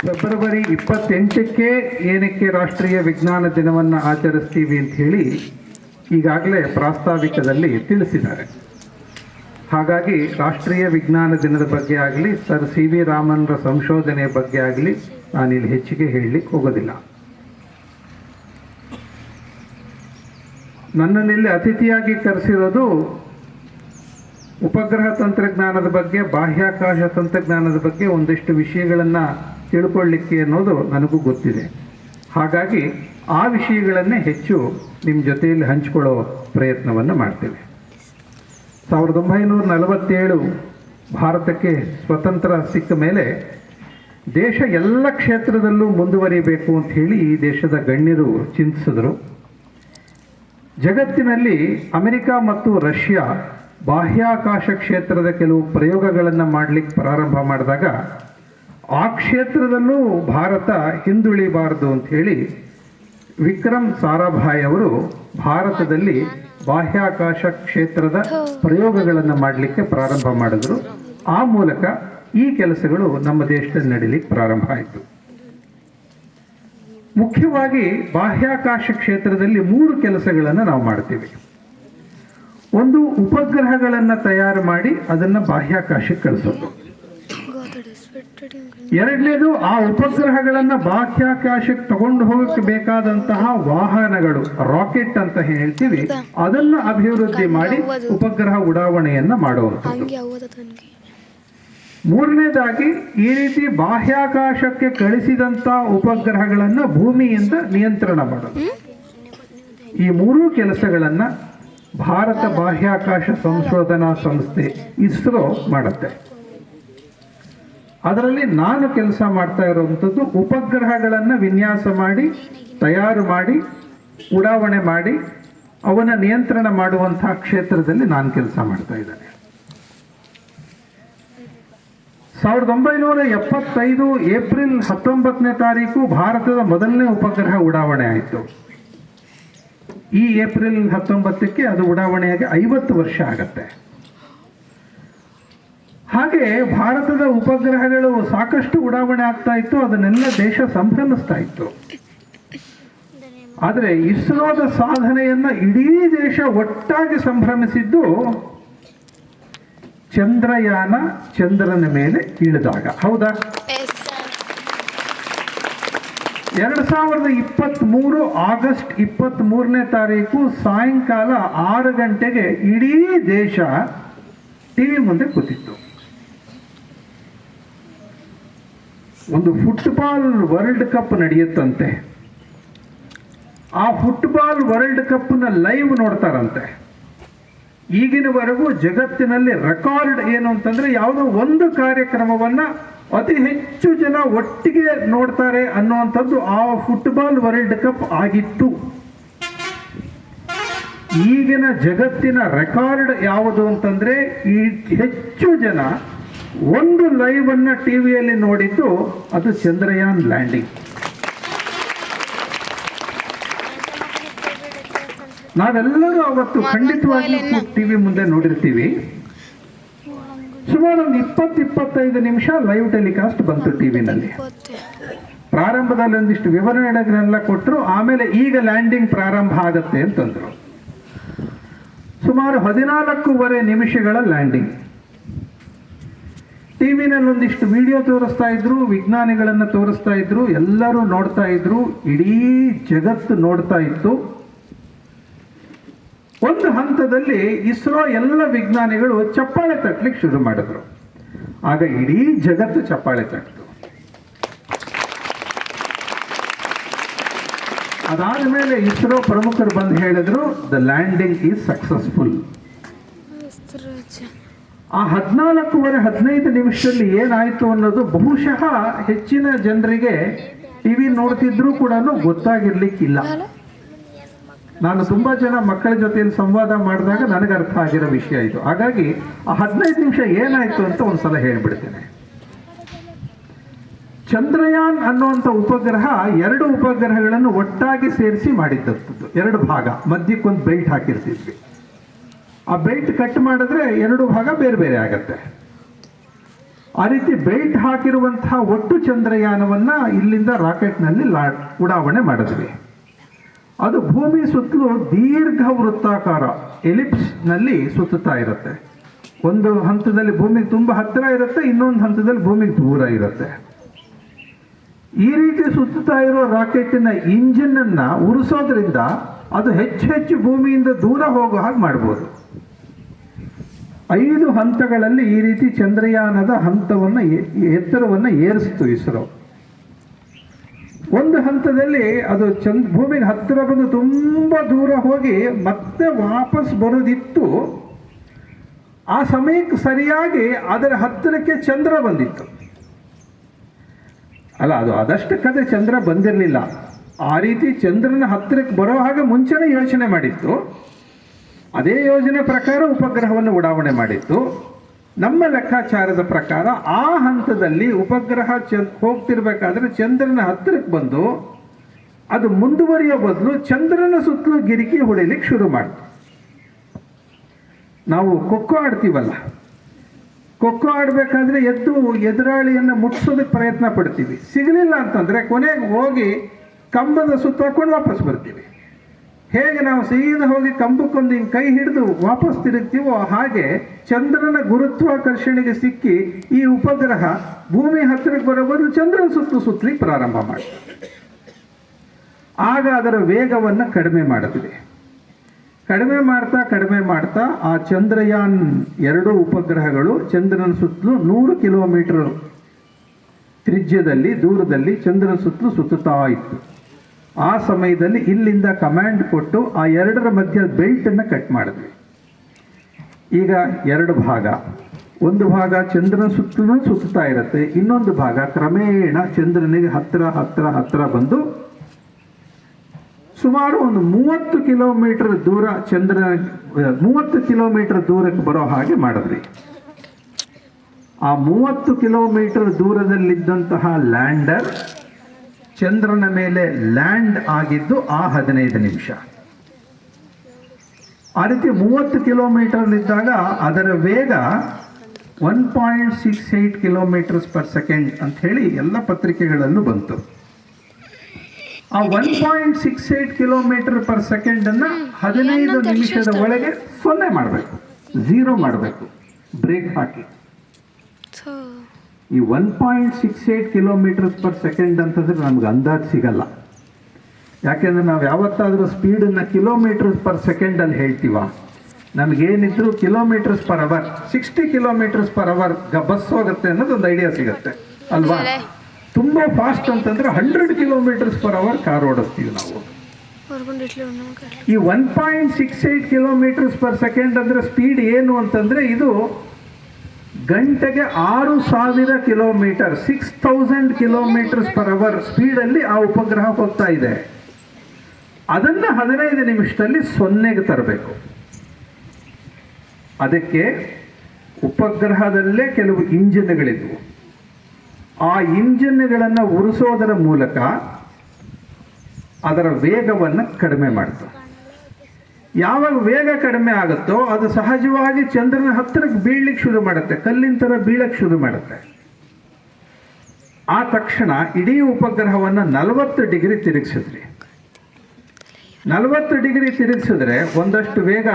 February 28ಕ್ಕೆ ಏನಕ್ಕೆ ರಾಷ್ಟ್ರೀಯ ವಿಜ್ಞಾನ ದಿನವನ್ನು ಆಚರಿಸ್ತೀವಿ ಅಂತ ಹೇಳಿ ಈಗಾಗಲೇ ಪ್ರಾಸ್ತಾವಿಕದಲ್ಲಿ ತಿಳಿಸಿದ್ದಾರೆ. ಹಾಗಾಗಿ ರಾಷ್ಟ್ರೀಯ ವಿಜ್ಞಾನ ದಿನದ ಬಗ್ಗೆ ಆಗಲಿ ಸರ್ ಸಿ ವಿ ರಾಮನ್ರ ಸಂಶೋಧನೆಯ ಬಗ್ಗೆ ಆಗಲಿ ನಾನಿಲ್ಲಿ ಹೆಚ್ಚಿಗೆ ಹೇಳಲಿಕ್ಕೆ ಹೋಗೋದಿಲ್ಲ. ನನ್ನನ್ನಿಲ್ಲಿ ಅತಿಥಿಯಾಗಿ ಕರೆಸಿರೋದು ಉಪಗ್ರಹ ತಂತ್ರಜ್ಞಾನದ ಬಗ್ಗೆ, ಬಾಹ್ಯಾಕಾಶ ತಂತ್ರಜ್ಞಾನದ ಬಗ್ಗೆ ಒಂದಿಷ್ಟು ವಿಷಯಗಳನ್ನು ತಿಳ್ಕೊಳ್ಳಿಕ್ಕೆ ಅನ್ನೋದು ನನಗೂ ಗೊತ್ತಿದೆ. ಹಾಗಾಗಿ ಆ ವಿಷಯಗಳನ್ನೇ ಹೆಚ್ಚು ನಿಮ್ಮ ಜೊತೆಯಲ್ಲಿ ಹಂಚಿಕೊಳ್ಳೋ ಪ್ರಯತ್ನವನ್ನು ಮಾಡ್ತೇವೆ. 1947 ಭಾರತಕ್ಕೆ ಸ್ವತಂತ್ರ ಸಿಕ್ಕ ಮೇಲೆ ದೇಶ ಎಲ್ಲ ಕ್ಷೇತ್ರದಲ್ಲೂ ಮುಂದುವರಿಬೇಕು ಅಂತ ಹೇಳಿ ಈ ದೇಶದ ಗಣ್ಯರು ಚಿಂತಿಸಿದರು. ಜಗತ್ತಿನಲ್ಲಿ ಅಮೆರಿಕ ಮತ್ತು ರಷ್ಯಾ ಬಾಹ್ಯಾಕಾಶ ಕ್ಷೇತ್ರದ ಕೆಲವು ಪ್ರಯೋಗಗಳನ್ನು ಮಾಡಲಿಕ್ಕೆ ಪ್ರಾರಂಭ ಮಾಡಿದಾಗ ಆ ಕ್ಷೇತ್ರದಲ್ಲೂ ಭಾರತ ಹಿಂದುಳಿಬಾರದು ಅಂತ ಹೇಳಿ ವಿಕ್ರಮ್ ಸಾರಾಭಾಯ್ ಅವರು ಭಾರತದಲ್ಲಿ ಬಾಹ್ಯಾಕಾಶ ಕ್ಷೇತ್ರದ ಪ್ರಯೋಗಗಳನ್ನು ಮಾಡಲಿಕ್ಕೆ ಪ್ರಾರಂಭ ಮಾಡಿದ್ರು. ಆ ಮೂಲಕ ಈ ಕೆಲಸಗಳು ನಮ್ಮ ದೇಶದಲ್ಲಿ ನಡೀಲಿಕ್ಕೆ ಪ್ರಾರಂಭ ಆಯಿತು. ಮುಖ್ಯವಾಗಿ ಬಾಹ್ಯಾಕಾಶ ಕ್ಷೇತ್ರದಲ್ಲಿ 3 ಕೆಲಸಗಳನ್ನು ನಾವು ಮಾಡ್ತೀವಿ. ಒಂದು, ಉಪಗ್ರಹಗಳನ್ನು ತಯಾರು ಮಾಡಿ ಅದನ್ನು ಬಾಹ್ಯಾಕಾಶಕ್ಕೆ ಕಳಿಸೋದು. ಎರಡನೇದು, ಆ ಉಪಗ್ರಹಗಳನ್ನು ಬಾಹ್ಯಾಕಾಶಕ್ಕೆ ತಗೊಂಡು ಹೋಗಕ್ಕೆ ಬೇಕಾದಂತಹ ವಾಹನಗಳು, ರಾಕೆಟ್ ಅಂತ ಹೇಳ್ತೀವಿ, ಅದನ್ನು ಅಭಿವೃದ್ಧಿ ಮಾಡಿ ಉಪಗ್ರಹ ಉಡಾವಣೆಯನ್ನ ಮಾಡುವಂಥದ್ದು. ಮೂರನೇದಾಗಿ, ಈ ರೀತಿ ಬಾಹ್ಯಾಕಾಶಕ್ಕೆ ಕಳಿಸಿದಂತ ಉಪಗ್ರಹಗಳನ್ನು ಭೂಮಿಯಿಂದ ನಿಯಂತ್ರಣ ಮಾಡೋದು. ಈ 3 ಕೆಲಸಗಳನ್ನು ಭಾರತ ಬಾಹ್ಯಾಕಾಶ ಸಂಶೋಧನಾ ಸಂಸ್ಥೆ ಇಸ್ರೋ ಮಾಡುತ್ತೆ. ಅದರಲ್ಲಿ ನಾನು ಕೆಲಸ ಮಾಡ್ತಾ ಇರುವಂಥದ್ದು ಉಪಗ್ರಹಗಳನ್ನು ವಿನ್ಯಾಸ ಮಾಡಿ, ತಯಾರು ಮಾಡಿ, ಉಡಾವಣೆ ಮಾಡಿ ಅವನ ನಿಯಂತ್ರಣ ಮಾಡುವಂತಹ ಕ್ಷೇತ್ರದಲ್ಲಿ ನಾನು ಕೆಲಸ ಮಾಡ್ತಾ ಇದ್ದೇನೆ. 1975 ಏಪ್ರಿಲ್ 19ನೇ ತಾರೀಕು ಭಾರತದ ಮೊದಲನೇ ಉಪಗ್ರಹ ಉಡಾವಣೆ ಆಯಿತು. ಈ ಏಪ್ರಿಲ್ 19ಕ್ಕೆ ಅದು ಉಡಾವಣೆಯಾಗಿ 50 ವರ್ಷ ಆಗತ್ತೆ. ಹಾಗೆ ಭಾರತದ ಉಪಗ್ರಹಗಳು ಸಾಕಷ್ಟು ಉಡಾವಣೆ ಆಗ್ತಾ ಇತ್ತು, ಅದನ್ನೆಲ್ಲ ದೇಶ ಸಂಭ್ರಮಿಸ್ತಾ ಇತ್ತು. ಆದರೆ ಇಸ್ರೋದ ಸಾಧನೆಯನ್ನ ಇಡೀ ದೇಶ ಒಟ್ಟಾಗಿ ಸಂಭ್ರಮಿಸಿದ್ದು ಚಂದ್ರಯಾನ ಚಂದ್ರನ ಮೇಲೆ ಇಳಿದಾಗ. ಹೌದಾ? 2023 ಆಗಸ್ಟ್ 23ನೇ ತಾರೀಕು ಸಾಯಂಕಾಲ 6 ಗಂಟೆಗೆ ಇಡೀ ದೇಶ ಟಿವಿ ಮುಂದೆ ಕೂತಿತ್ತು. ಒಂದು ಫುಟ್ಬಾಲ್ ವರ್ಲ್ಡ್ ಕಪ್ ನಡೆಯುತ್ತಂತೆ. ಆ ಫುಟ್ಬಾಲ್ ವರ್ಲ್ಡ್ ಕಪ್ನ ಲೈವ್ ನೋಡ್ತಾರಂತೆ. ಈಗಿನವರೆಗೂ ಜಗತ್ತಿನಲ್ಲಿ ರೆಕಾರ್ಡ್ ಏನು ಅಂತಂದ್ರೆ, ಯಾವುದೋ ಒಂದು ಕಾರ್ಯಕ್ರಮವನ್ನ ಅತಿ ಹೆಚ್ಚು ಜನ ಒಟ್ಟಿಗೆ ನೋಡ್ತಾರೆ ಅನ್ನುವಂಥದ್ದು ಆ ಫುಟ್ಬಾಲ್ ವರ್ಲ್ಡ್ ಕಪ್ ಆಗಿತ್ತು. ಈಗಿನ ಜಗತ್ತಿನ ರೆಕಾರ್ಡ್ ಯಾವುದು ಅಂತಂದ್ರೆ, ಈ ಹೆಚ್ಚು ಜನ ಒಂದು ಲೈವ್ ಅನ್ನ ಟಿವಿಯಲ್ಲಿ ನೋಡಿದ್ದು ಅದು ಚಂದ್ರಯಾನ್ ಲ್ಯಾಂಡಿಂಗ್. ನಾವೆಲ್ಲರೂ ಅವತ್ತು ಖಂಡಿತವಾಗಿ ಟಿವಿ ಮುಂದೆ ನೋಡಿರ್ತೀವಿ. ಸುಮಾರು ಒಂದು 20-25 ನಿಮಿಷ ಲೈವ್ ಟೆಲಿಕಾಸ್ಟ್ ಬಂತು ಟಿವಿನಲ್ಲಿ. ಪ್ರಾರಂಭದಲ್ಲಿ ಒಂದಿಷ್ಟು ವಿವರಣೆಗಳನ್ನೆಲ್ಲ ಕೊಟ್ಟರು. ಆಮೇಲೆ ಈಗ ಲ್ಯಾಂಡಿಂಗ್ ಪ್ರಾರಂಭ ಆಗತ್ತೆ ಅಂತಂದ್ರು. ಸುಮಾರು 14.5 ನಿಮಿಷಗಳ ಲ್ಯಾಂಡಿಂಗ್. ಟಿವಿನಲ್ಲಿ ಒಂದಿಷ್ಟು ವಿಡಿಯೋ ತೋರಿಸ್ತಾ ಇದ್ರು, ವಿಜ್ಞಾನಿಗಳನ್ನು ತೋರಿಸ್ತಾ ಇದ್ರು, ಎಲ್ಲರೂ ನೋಡ್ತಾ ಇದ್ರು, ಇಡೀ ಜಗತ್ತು ನೋಡ್ತಾ ಇತ್ತು. ಒಂದು ಹಂತದಲ್ಲಿ ಇಸ್ರೋ ಎಲ್ಲ ವಿಜ್ಞಾನಿಗಳು ಚಪ್ಪಾಳೆ ತಟ್ಟಲಿಕ್ಕೆ ಶುರು ಮಾಡಿದ್ರು. ಆಗ ಇಡೀ ಜಗತ್ತು ಚಪ್ಪಾಳೆ ತಟ್ಟಿತು. ಅದಾದ ಮೇಲೆ ಇಸ್ರೋ ಪ್ರಮುಖರು ಬಂದು ಹೇಳಿದ್ರು, ದ ಲ್ಯಾಂಡಿಂಗ್ ಈಸ್ ಸಕ್ಸಸ್ಫುಲ್. ಆ 14.5-15 ನಿಮಿಷದಲ್ಲಿ ಏನಾಯ್ತು ಅನ್ನೋದು ಬಹುಶಃ ಹೆಚ್ಚಿನ ಜನರಿಗೆ ಟಿವಿ ನೋಡ್ತಿದ್ರು ಕೂಡ ಗೊತ್ತಾಗಿರ್ಲಿಕ್ಕಿಲ್ಲ. ನಾನು ತುಂಬಾ ಜನ ಮಕ್ಕಳ ಜೊತೆಯಲ್ಲಿ ಸಂವಾದ ಮಾಡಿದಾಗ ನನಗೆ ಅರ್ಥ ಆಗಿರೋ ವಿಷಯ ಇದು. ಹಾಗಾಗಿ ಆ 15 ನಿಮಿಷ ಏನಾಯ್ತು ಅಂತ ಒಂದ್ಸಲ ಹೇಳ್ಬಿಡ್ತೇನೆ. ಚಂದ್ರಯಾನ್ ಅನ್ನುವಂಥ ಉಪಗ್ರಹ 2 ಉಪಗ್ರಹಗಳನ್ನು ಒಟ್ಟಾಗಿ ಸೇರಿಸಿ ಮಾಡಿದ್ದದ್ದು. 2 ಭಾಗ, ಮಧ್ಯಕ್ಕೊಂದು ಬೆಲ್ಟ್ ಹಾಕಿರ್ತಿದ್ವಿ. ಆ ಬೆಲ್ಟ್ ಕಟ್ ಮಾಡಿದ್ರೆ 2 ಭಾಗ ಬೇರೆ ಬೇರೆ ಆಗತ್ತೆ. ಆ ರೀತಿ ಬೆಲ್ಟ್ ಹಾಕಿರುವಂತಹ ಒಟ್ಟು ಚಂದ್ರಯಾನವನ್ನು ಇಲ್ಲಿಂದ ರಾಕೆಟ್ನಲ್ಲಿ ಉಡಾವಣೆ ಮಾಡಿದ್ವಿ. ಅದು ಭೂಮಿ ಸುತ್ತಲೂ ದೀರ್ಘ ವೃತ್ತಾಕಾರ ಎಲಿಪ್ಸ್ನಲ್ಲಿ ಸುತ್ತುತ್ತಾ ಇರುತ್ತೆ. ಒಂದು ಹಂತದಲ್ಲಿ ಭೂಮಿಗೆ ತುಂಬ ಹತ್ತಿರ ಇರುತ್ತೆ, ಇನ್ನೊಂದು ಹಂತದಲ್ಲಿ ಭೂಮಿಗೆ ದೂರ ಇರುತ್ತೆ. ಈ ರೀತಿ ಸುತ್ತುತ್ತಾ ಇರೋ ರಾಕೆಟ್ಟಿನ ಇಂಜಿನನ್ನು ಉರಿಸೋದ್ರಿಂದ ಅದು ಹೆಚ್ಚು ಹೆಚ್ಚು ಭೂಮಿಯಿಂದ ದೂರ ಹೋಗೋ ಹಾಗೆ ಮಾಡ್ಬೋದು. 5 ಹಂತಗಳಲ್ಲಿ ಈ ರೀತಿ ಚಂದ್ರಯಾನದ ಹಂತವನ್ನು ಎತ್ತರವನ್ನು ಏರಿಸ್ತು ಇಸ್ರೋ. ಒಂದು ಹಂತದಲ್ಲಿ ಅದು ಭೂಮಿಗೆ ಹತ್ತಿರ ಬಂದು ತುಂಬ ದೂರ ಹೋಗಿ ಮತ್ತೆ ವಾಪಸ್ ಬರೋದಿತ್ತು. ಆ ಸಮಯಕ್ಕೆ ಸರಿಯಾಗಿ ಅದರ ಹತ್ತಿರಕ್ಕೆ ಚಂದ್ರ ಬಂದಿತ್ತು. ಅಲ್ಲ, ಅದು ಅದಷ್ಟಕ್ಕದೇ ಚಂದ್ರ ಬಂದಿರಲಿಲ್ಲ. ಆ ರೀತಿ ಚಂದ್ರನ ಹತ್ತಿರಕ್ಕೆ ಬರೋ ಹಾಗೆ ಮುಂಚೆನೇ ಯೋಚನೆ ಮಾಡಿತ್ತು. ಅದೇ ಯೋಜನೆ ಪ್ರಕಾರ ಉಪಗ್ರಹವನ್ನು ಉಡಾವಣೆ ಮಾಡಿತ್ತು. ನಮ್ಮ ಲೆಕ್ಕಾಚಾರದ ಪ್ರಕಾರ ಆ ಹಂತದಲ್ಲಿ ಉಪಗ್ರಹ ಹೋಗ್ತಿರ್ಬೇಕಾದ್ರೆ ಚಂದ್ರನ ಹತ್ತಿರಕ್ಕೆ ಬಂದು ಅದು ಮುಂದುವರಿಯೋ ಬದಲು ಚಂದ್ರನ ಸುತ್ತಲೂ ಗಿರಿಕಿ ಹೊಡಿಲಿಕ್ಕೆ ಶುರು ಮಾಡಿತು. ನಾವು ಖೋಖೋ ಆಡ್ತೀವಲ್ಲ, ಖೋಖೋ ಆಡಬೇಕಾದ್ರೆ ಎದುರಾಳಿಯನ್ನು ಮುಟ್ಸೋದಕ್ಕೆ ಪ್ರಯತ್ನ ಪಡ್ತೀವಿ. ಸಿಗಲಿಲ್ಲ ಅಂತಂದರೆ ಕೊನೆಗೆ ಹೋಗಿ ಕಂಬದ ಸುತ್ತ ಹಾಕೊಂಡು ವಾಪಸ್ ಬರ್ತೀವಿ. ಹೇಗೆ ನಾವು ಸೀದಾ ಹೋಗಿ ಕಂಬಕ್ಕೊಂದು ಹಿಂಗೆ ಕೈ ಹಿಡಿದು ವಾಪಸ್ ತಿರುಗ್ತೀವೋ ಹಾಗೆ ಚಂದ್ರನ ಗುರುತ್ವಾಕರ್ಷಣೆಗೆ ಸಿಕ್ಕಿ ಈ ಉಪಗ್ರಹ ಭೂಮಿ ಹತ್ತಿರಕ್ಕೆ ಬರೋ ಬದಲು ಚಂದ್ರನ ಸುತ್ತಲಿಕ್ಕೆ ಪ್ರಾರಂಭ ಮಾಡ್ತದೆ. ಆಗ ಅದರ ವೇಗವನ್ನು ಕಡಿಮೆ ಮಾಡಿದ್ವಿ. ಕಡಿಮೆ ಮಾಡ್ತಾ ಆ ಚಂದ್ರಯಾನ್ 2 ಉಪಗ್ರಹಗಳು ಚಂದ್ರನ ಸುತ್ತಲೂ 100 ಕಿಲೋಮೀಟರ್ ತ್ರಿಜ್ಯದಲ್ಲಿ ದೂರದಲ್ಲಿ ಚಂದ್ರನ ಸುತ್ತಲೂ ಸುತ್ತುತ್ತಾ ಇತ್ತು. ಆ ಸಮಯದಲ್ಲಿ ಇಲ್ಲಿಂದ ಕಮಾಂಡ್ ಕೊಟ್ಟು ಆ 2ರ ಮಧ್ಯ ಬೆಲ್ಟನ್ನು ಕಟ್ ಮಾಡಿದ್ವಿ. ಈಗ 2 ಭಾಗ, ಒಂದು ಭಾಗ ಚಂದ್ರನ ಸುತ್ತಲೂ ಸುತ್ತುತ್ತಾ ಇರುತ್ತೆ, ಇನ್ನೊಂದು ಭಾಗ ಕ್ರಮೇಣ ಚಂದ್ರನಿಗೆ ಹತ್ತಿರ ಬಂದು ಸುಮಾರು ಒಂದು 30 ಕಿಲೋಮೀಟರ್ ದೂರ 30 ಕಿಲೋಮೀಟರ್ ದೂರಕ್ಕೆ ಬರೋ ಹಾಗೆ ಮಾಡಿದ್ವಿ. ಆ 30 ಕಿಲೋಮೀಟರ್ ದೂರದಲ್ಲಿದ್ದಂತಹ ಲ್ಯಾಂಡರ್ ಚಂದ್ರನ ಮೇಲೆ ಲ್ಯಾಂಡ್ ಆಗಿದ್ದು ಆ 15 ನಿಮಿಷ. ಆ ರೀತಿ 30 ಕಿಲೋಮೀಟರ್ಲಿದ್ದಾಗ ಅದರ ವೇಗ 1.68 ಕಿಲೋಮೀಟರ್ಸ್ ಪರ್ ಸೆಕೆಂಡ್ ಅಂತ ಹೇಳಿ ಎಲ್ಲ ಪತ್ರಿಕೆಗಳಲ್ಲೂ ಬಂತು. ಆ 1.68 ಕಿಲೋಮೀಟರ್ ಪರ್ ಸೆಕೆಂಡನ್ನು 15 ನಿಮಿಷದ ಒಳಗೆ 0 ಮಾಡಬೇಕು, 0 ಮಾಡಬೇಕು, ಬ್ರೇಕ್ ಹಾಕಿ. ಈ 1.68 ಕಿಲೋಮೀಟರ್ಸ್ ಪರ್ ಸೆಕೆಂಡ್ ಅಂತಂದರೆ ನಮ್ಗೆ ಅಂದಾಜು ಸಿಗಲ್ಲ. ಯಾಕೆಂದರೆ ನಾವು ಯಾವತ್ತಾದರೂ ಸ್ಪೀಡನ್ನು ಕಿಲೋಮೀಟರ್ಸ್ ಪರ್ ಸೆಕೆಂಡಲ್ಲಿ ಹೇಳ್ತೀವ. ನಮಗೇನಿದ್ರು kilometers per hour 60 kilometers per hour bus ಹೋಗುತ್ತೆ ಅನ್ನೋದು ಒಂದು ಐಡಿಯಾ ಸಿಗುತ್ತೆ ಅಲ್ವಾ. ತುಂಬ ಫಾಸ್ಟ್ ಅಂತಂದರೆ 100 ಕಿಲೋಮೀಟರ್ಸ್ ಪರ್ ಅವರ್ ಕಾರ್ ಓಡಿಸ್ತೀವಿ ನಾವು. ಈ 1.68 ಕಿಲೋಮೀಟರ್ಸ್ ಪರ್ ಸೆಕೆಂಡ್ ಅಂದರೆ ಸ್ಪೀಡ್ ಏನು ಅಂತಂದರೆ ಇದು ಗಂಟೆಗೆ 6000 ಕಿಲೋಮೀಟರ್ 6000 ಕಿಲೋಮೀಟರ್ಸ್ ಪರ್ ಅವರ್ ಸ್ಪೀಡಲ್ಲಿ ಆ ಉಪಗ್ರಹ ಹೋಗ್ತಾ ಇದೆ. ಅದನ್ನು 15 ನಿಮಿಷದಲ್ಲಿ 0ಗೆ ತರಬೇಕು. ಅದಕ್ಕೆ ಉಪಗ್ರಹದಲ್ಲೇ ಕೆಲವು ಇಂಜಿನ್ಗಳಿದ್ವು. ಆ ಇಂಜಿನ್ಗಳನ್ನು ಉರಿಸೋದರ ಮೂಲಕ ಅದರ ವೇಗವನ್ನು ಕಡಿಮೆ ಮಾಡ್ತು. ಯಾವಾಗ ವೇಗ ಕಡಿಮೆ ಆಗುತ್ತೋ ಅದು ಸಹಜವಾಗಿ ಚಂದ್ರನ ಹತ್ತಿರಕ್ಕೆ ಬೀಳಲಿಕ್ಕೆ ಶುರು ಮಾಡುತ್ತೆ, ಕಲ್ಲಿನ ಥರ ಬೀಳಕ್ಕೆ ಶುರು ಮಾಡುತ್ತೆ. ಆ ತಕ್ಷಣ ಇಡೀ ಉಪಗ್ರಹವನ್ನು 40 ಡಿಗ್ರಿ ತಿರುಗಿಸಿದ್ರಿ. 40 ಡಿಗ್ರಿ ತಿರುಗಿಸಿದ್ರೆ ಒಂದಷ್ಟು ವೇಗ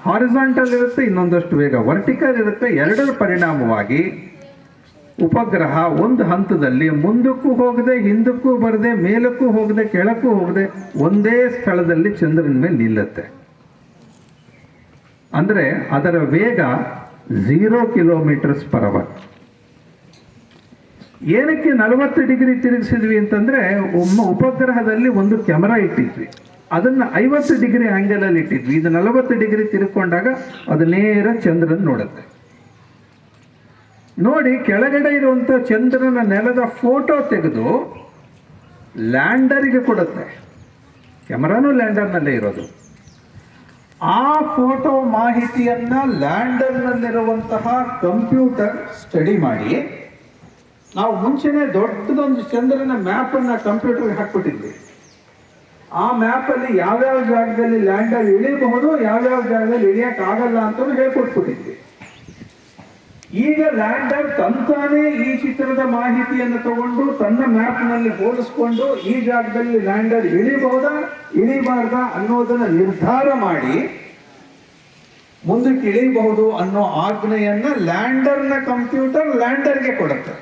ಹಾರಿಜಾಂಟಲ್ ಇರುತ್ತೆ, ಇನ್ನೊಂದಷ್ಟು ವೇಗ ವರ್ಟಿಕಲ್ ಇರುತ್ತೆ. 2ರ ಪರಿಣಾಮವಾಗಿ ಉಪಗ್ರಹ ಒಂದು ಹಂತದಲ್ಲಿ ಮುಂದಕ್ಕೂ ಹೋಗದೆ ಹಿಂದಕ್ಕೂ ಬರದೆ ಮೇಲಕ್ಕೂ ಹೋಗದೆ ಕೆಳಕ್ಕೂ ಹೋಗದೆ ಒಂದೇ ಸ್ಥಳದಲ್ಲಿ ಚಂದ್ರನ ಮೇಲೆ ನಿಲ್ಲುತ್ತೆ. ಅಂದರೆ ಅದರ ವೇಗ 0 ಕಿಲೋಮೀಟರ್ಸ್ ಪರ್ ಅವರ್. ಏನಕ್ಕೆ 40 ಡಿಗ್ರಿ ತಿರುಗಿಸಿದ್ವಿ ಅಂತಂದರೆ ಉಪಗ್ರಹದಲ್ಲಿ ಒಂದು ಕ್ಯಾಮರಾ ಇಟ್ಟಿದ್ವಿ, ಅದನ್ನು 50 ಡಿಗ್ರಿ ಆ್ಯಂಗಲಲ್ಲಿ ಇಟ್ಟಿದ್ವಿ. ಇದು 40 ಡಿಗ್ರಿ ತಿರುಗಿಕೊಂಡಾಗ ಅದು ನೇರ ಚಂದ್ರನ ನೋಡುತ್ತೆ. ನೋಡಿ ಕೆಳಗಡೆ ಇರುವಂಥ ಚಂದ್ರನ ನೆಲದ ಫೋಟೋ ತೆಗೆದು ಲ್ಯಾಂಡರಿಗೆ ಕೊಡುತ್ತೆ. ಕ್ಯಾಮರಾನು ಲ್ಯಾಂಡರ್ನಲ್ಲೇ ಇರೋದು. ಆ ಫೋಟೋ ಮಾಹಿತಿಯನ್ನು ಲ್ಯಾಂಡರ್ನಲ್ಲಿರುವಂತಹ ಕಂಪ್ಯೂಟರ್ ಸ್ಟಡಿ ಮಾಡಿ, ನಾವು ಮುಂಚೆನೇ ದೊಡ್ಡದೊಂದು ಚಂದ್ರನ ಮ್ಯಾಪನ್ನು ಕಂಪ್ಯೂಟರ್ಗೆ ಹಾಕ್ಬಿಟ್ಟಿದ್ವಿ. ಆ ಮ್ಯಾಪಲ್ಲಿ ಯಾವ್ಯಾವ ಜಾಗದಲ್ಲಿ ಲ್ಯಾಂಡರ್ ಇಳಿಯಬಹುದು, ಯಾವ್ಯಾವ ಜಾಗದಲ್ಲಿ ಇಳಿಯೋಕ್ಕಾಗಲ್ಲ ಅಂತ ಹೇಳ್ಕೊಟ್ಬಿಟ್ಟಿದ್ವಿ. ಈಗ ಲ್ಯಾಂಡರ್ ತಂತಾನೇ ಈ ಚಿತ್ರದ ಮಾಹಿತಿಯನ್ನು ತಗೊಂಡು ತನ್ನ ಮ್ಯಾಪ್ನಲ್ಲಿ ಹೋಲಿಸ್ಕೊಂಡು ಈ ಜಾಗದಲ್ಲಿ ಲ್ಯಾಂಡರ್ ಇಳಿಬಹುದಾ ಇಳಿಬಾರ್ದಾ ಅನ್ನೋದನ್ನ ನಿರ್ಧಾರ ಮಾಡಿ ಮುಂದಕ್ಕೆ ಇಳಿಬಹುದು ಅನ್ನೋ ಆಜ್ಞೆಯನ್ನ ಲ್ಯಾಂಡರ್ನ ಕಂಪ್ಯೂಟರ್ ಲ್ಯಾಂಡರ್ಗೆ ಕೊಡುತ್ತೆ.